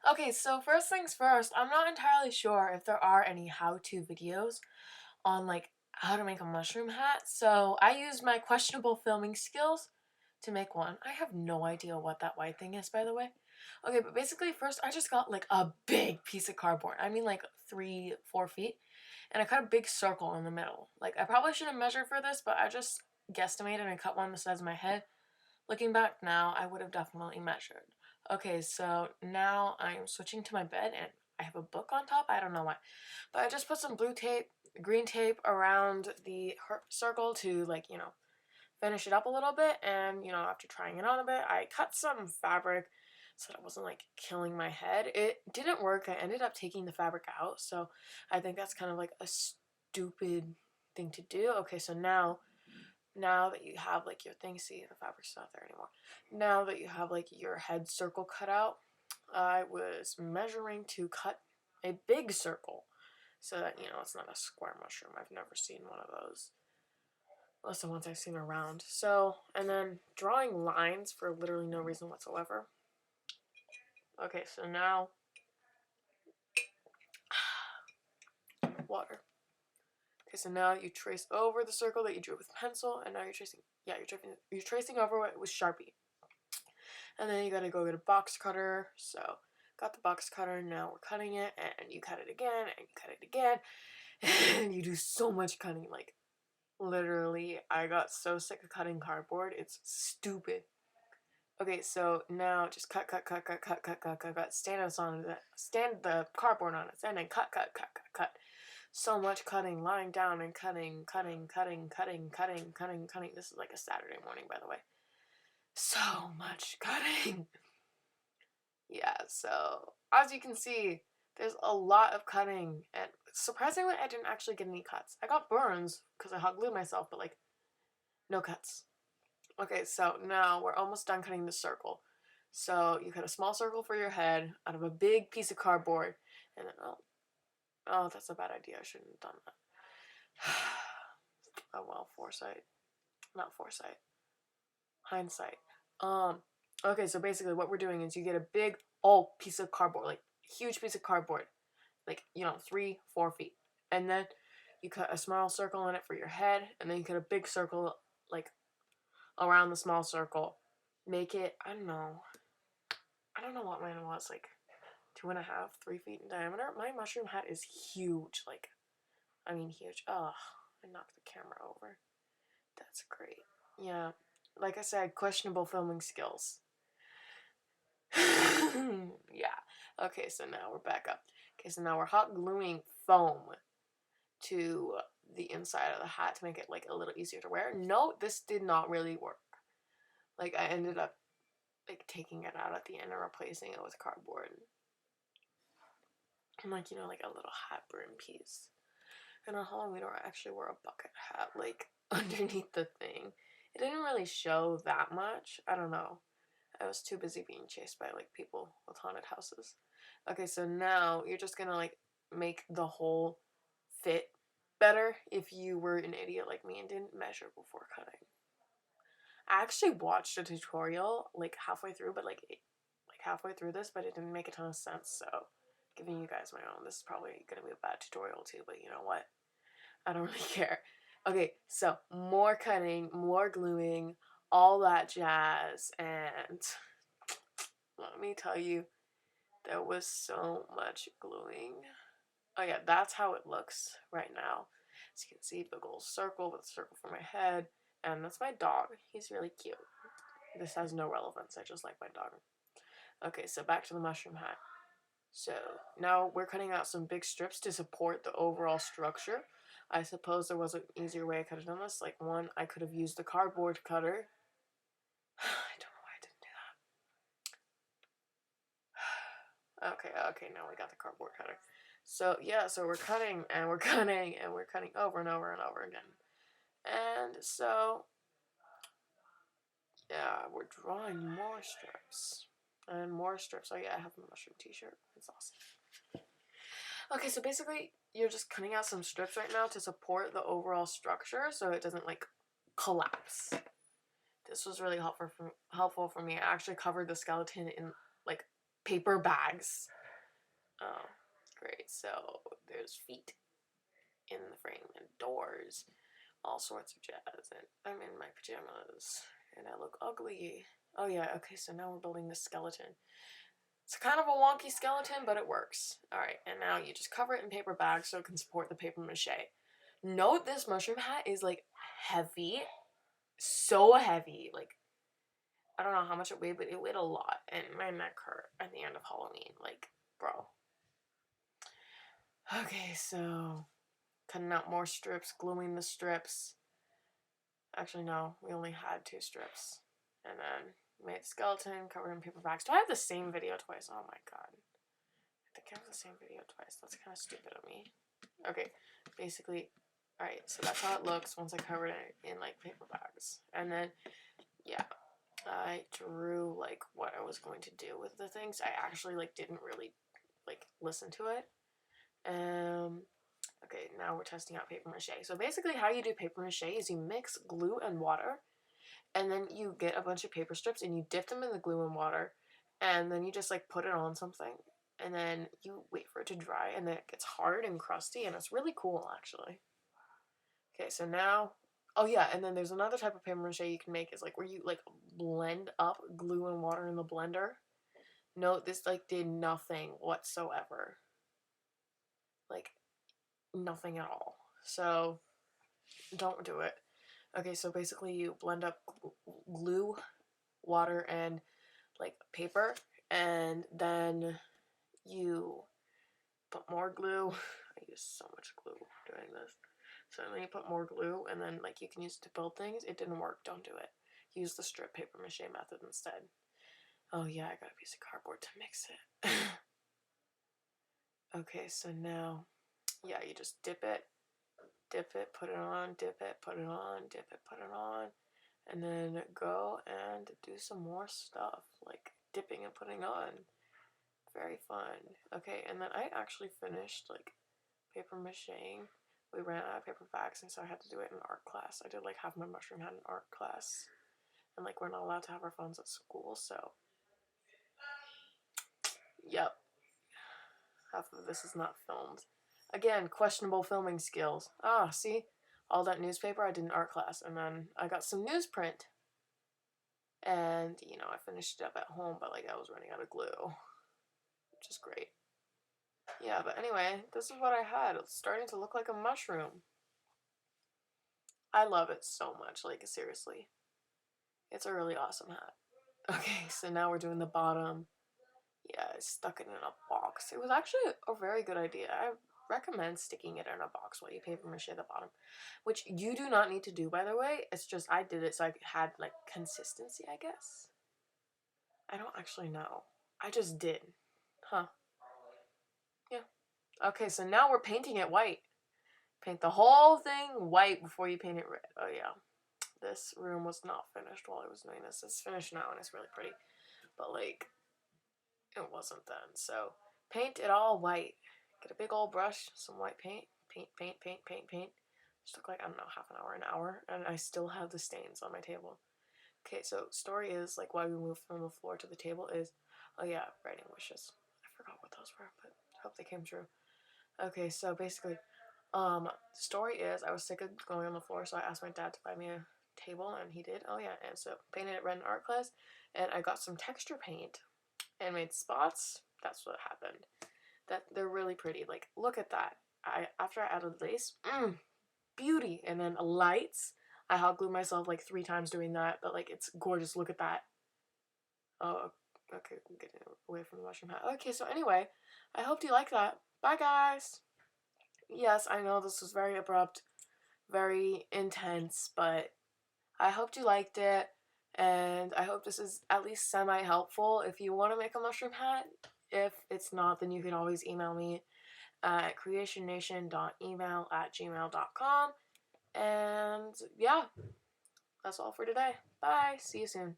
Okay, so first things first, I'm not entirely sure if there are any how-to videos on like how to make a mushroom hat. So I used my questionable filming skills to make one. I have no idea what that white thing is, by the way. Okay, but basically first I just got like a big piece of cardboard. I mean like 3, 4 feet. And I cut a big circle in the middle. Like I probably should have measured for this, but I just guesstimated and cut one the size of my head. Looking back now, I would have definitely measured. Okay, so now I'm switching to my bed and I have a book on top. I don't know why. But I just put some blue tape, green tape around the circle to like, finish it up a little bit. And, after trying it on a bit, I cut some fabric so that it wasn't like killing my head. It didn't work. I ended up taking the fabric out. So I think that's kind of like a stupid thing to do. Okay, so now that you have like your thing, see the fabric's not there anymore. Now that you have like your head circle cut out, I was measuring to cut a big circle so that it's not a square mushroom. I've never seen one of those. Unless the ones I've seen around. So, and then drawing lines for literally no reason whatsoever. Okay, so now water. Okay, so now you trace over the circle that you drew with pencil, and now you're tracing. Yeah, you're tracing over it with Sharpie. And then you gotta go get a box cutter. So got the box cutter, now we're cutting it, and you cut it again, and you cut it again, and you do so much cutting, like literally, I got so sick of cutting cardboard, it's stupid. Okay, so now just cut, cut, cut, cut, cut, cut, cut, cut, cut, stand the cardboard on its end and cut, cut, cut, cut, cut. So much cutting, lying down and cutting, cutting, cutting, cutting, cutting, cutting, cutting. This is like a Saturday morning, by the way. So much cutting. Yeah, so as you can see, there's a lot of cutting, and surprisingly, I didn't actually get any cuts. I got burns because I hot glued myself, but like, no cuts. Okay, so now we're almost done cutting the circle. So you cut a small circle for your head out of a big piece of cardboard, and then, oh, that's a bad idea. I shouldn't have done that. Oh well, foresight. Not foresight. Hindsight. Okay, so basically what we're doing is you get a big old piece of cardboard, like huge piece of cardboard, like 3, 4 feet, and then you cut a small circle in it for your head, and then you cut a big circle like around the small circle. Make it, I don't know what mine was, like 2.5, 3 feet in diameter. My mushroom hat is huge, like I mean huge. Oh, I knocked the camera over. That's great. Yeah, like I said, questionable filming skills. Yeah. Okay, so now we're back up. Okay, so now we're hot gluing foam to the inside of the hat to make it like a little easier to wear. No, this did not really work. Like I ended up like taking it out at the end and replacing it with cardboard. And like, like a little hat brim piece. And on Halloween I actually wore a bucket hat like underneath the thing. It didn't really show that much. I don't know. I was too busy being chased by like people with haunted houses. Okay, so now you're just gonna like make the whole fit better if you were an idiot like me and didn't measure before cutting. I actually watched a tutorial like halfway through, but like halfway through this, but it didn't make a ton of sense. So giving you guys my own. This is probably gonna be a bad tutorial too, but you know what? I don't really care. Okay, so more cutting, more gluing, all that jazz, and let me tell you, there was so much gluing. Oh yeah, that's how it looks right now. As you can see, big old circle with a circle for my head, and that's my dog. He's really cute. This has no relevance, I just like my dog. Okay, so back to the mushroom hat. So now we're cutting out some big strips to support the overall structure. I suppose there was an easier way I could have done this. Like one, I could have used the cardboard cutter. I don't know why I didn't do that. Okay, now we got the cardboard cutter. So yeah, so we're cutting and we're cutting and we're cutting over and over and over again. And so, yeah, we're drawing more strips. And more strips. Oh yeah, I have my mushroom t-shirt. It's awesome. Okay, so basically, you're just cutting out some strips right now to support the overall structure so it doesn't, like, collapse. This was really helpful for me. I actually covered the skeleton in, like, paper bags. Oh, great. So there's feet in the frame and doors, all sorts of jazz. And I'm in my pajamas and I look ugly. Oh yeah, okay, so now we're building this skeleton. It's kind of a wonky skeleton, but it works. Alright, and now you just cover it in paper bags so it can support the paper mache. Note this mushroom hat is like heavy. So heavy. Like, I don't know how much it weighed, but it weighed a lot. And my neck hurt at the end of Halloween. Like, bro. Okay, so cutting out more strips, gluing the strips. Actually, no, we only had 2 strips. And then made the skeleton, covered in paper bags. Do I have the same video twice? Oh my god. I think I have the same video twice. That's kind of stupid of me. Okay, basically, alright, so that's how it looks once I covered it in, like, paper bags. And then, yeah, I drew, like, what I was going to do with the things. I actually, like, didn't really, like, listen to it. Okay, now we're testing out paper mache. So basically how you do paper mache is you mix glue and water, and then you get a bunch of paper strips and you dip them in the glue and water, and then you just like put it on something, and then you wait for it to dry, and then it gets hard and crusty, and it's really cool actually. Okay, so now, oh yeah, and then there's another type of paper mache you can make is like where you like blend up glue and water in the blender. Note this like did nothing whatsoever. Like nothing at all. So don't do it. Okay, so basically you blend up glue, water, and like paper, and then you put more glue. I use so much glue doing this. So then you put more glue, and then like you can use it to build things. It didn't work. Don't do it. Use the strip paper mache method instead. Oh yeah, I got a piece of cardboard to mix it. Okay, so now, yeah, you just dip it, put it on, dip it, put it on, dip it, put it on, and then go and do some more stuff, like dipping and putting on. Very fun. Okay, and then I actually finished, like, paper macheing. We ran out of paper bags, and so I had to do it in art class. I did, like, half my mushroom hat in art class. And, like, we're not allowed to have our phones at school, so. Yep. Half of this is not filmed. Again, questionable filming skills. Ah, see? All that newspaper I did in art class, and then I got some newsprint. And, you know, I finished it up at home, but, like, I was running out of glue. Which is great. Yeah, but anyway, this is what I had. It's starting to look like a mushroom. I love it so much, like, seriously. It's a really awesome hat. Okay, so now we're doing the bottom. Yeah, I stuck it in a box. It was actually a very good idea. I recommend sticking it in a box while you paper mache the bottom. Which you do not need to do, by the way. It's just I did it so I had, like, consistency, I guess. I don't actually know. I just did. Huh. Yeah. Okay, so now we're painting it white. Paint the whole thing white before you paint it red. Oh yeah. This room was not finished while I was doing this. It's finished now and it's really pretty. But like, it wasn't then. So paint it all white. Get a big old brush, some white paint. Paint, paint, paint, paint, paint. Just took like, I don't know, half an hour. And I still have the stains on my table. Okay, so story is, like, why we moved from the floor to the table is, oh yeah, writing wishes. I forgot what those were, but I hope they came true. Okay, so basically, story is I was sick of going on the floor, so I asked my dad to buy me a table, and he did. Oh yeah, and so painted it red in art class, and I got some texture paint and made spots. That's what happened. That they're really pretty. Like, look at that. After I added lace, beauty, and then lights. I hot glued myself like 3 times doing that, but like it's gorgeous. Look at that. Oh, okay, I'm getting away from the mushroom hat. Okay, so anyway, I hope you like that. Bye, guys. Yes, I know this was very abrupt, very intense, but I hope you liked it, and I hope this is at least semi-helpful. If you want to make a mushroom hat, if it's not, then you can always email me at creationnation.email@gmail.com. And yeah, that's all for today. Bye. See you soon.